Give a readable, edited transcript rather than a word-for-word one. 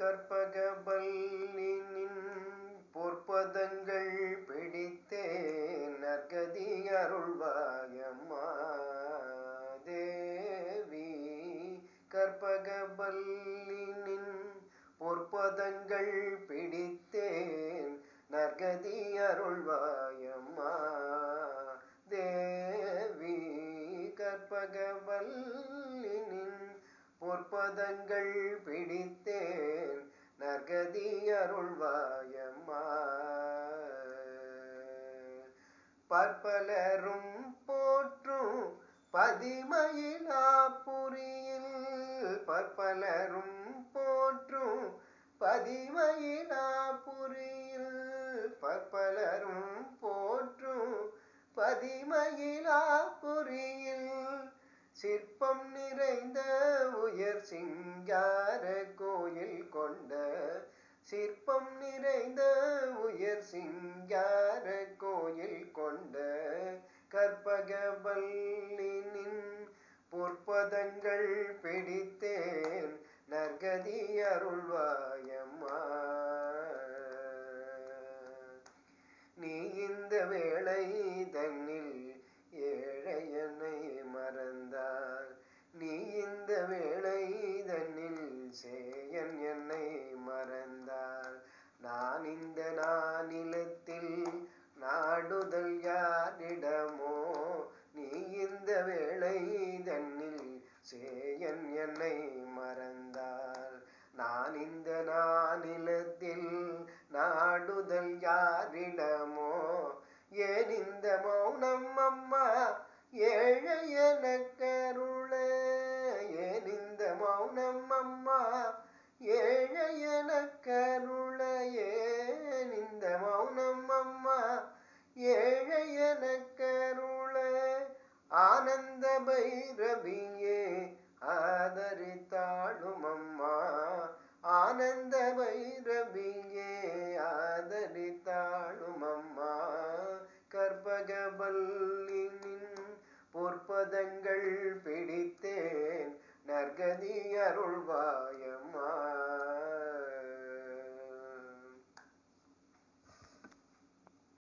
கற்பகவல்லினின் பொற்பதங்கள் பிடித்தேன் நற்கதி அருள்வாயம்மா தேவி. கற்பகவல்லினின் பொற்பதங்கள் பிடித்தேன் நற்கதி அருள்வாயம்மா தேவி. கற்பகவல்லினின் பொற்பதங்கள் பிடித்தேன் நற்கதி அருள்வாயம்மா. பற்பலரும் போற்றும் பதிமயிலாபுரியில் பற்பலரும் போற்றும் பதிமயிலாபுரியில் பற்பலரும் போற்றும் பதிமயிலாபுரியில் சிற்பம் நிறைந்த உயர் சிங்கார கோயில் கொண்ட சிற்பம் நிறைந்த உயர் சிங்கார கோயில் கொண்ட கற்பகவல்லினின் பொற்பதங்கள் பிடித்தேன் நற்கதி அருள்வாயம்மா. நீ இந்த வேளை தன்னில் ஏழையனை மறந்தார் நீ இந்த வேளை தன்னில் சேயன் என்னை மறந்தார் நான் இந்த நானிலத்தில் நாடுதல் யாரிடமோ நீ இந்த வேளை தன்னில் சேயன் என்னை மறந்தார் நான் இந்த நானிலத்தில் நாடுதல் யாரிடமோ ஏன் இந்த மௌனம் அம்மா ஏழையன கருள ஏன் இந்த மௌனம் அம்மா ஏழையன கருள ஏன் இந்த மௌனம் அம்மா ஏழையன கருள ஆனந்த பைரவியே ஆதரித்தாளும் அம்மா ஆனந்த பைரவியே ஆதரித்தாளும் அம்மா. கற்பகவல்லினின் பொற்பதங்கள் பிடித்தேன் நற்கதி அருள்வாய்.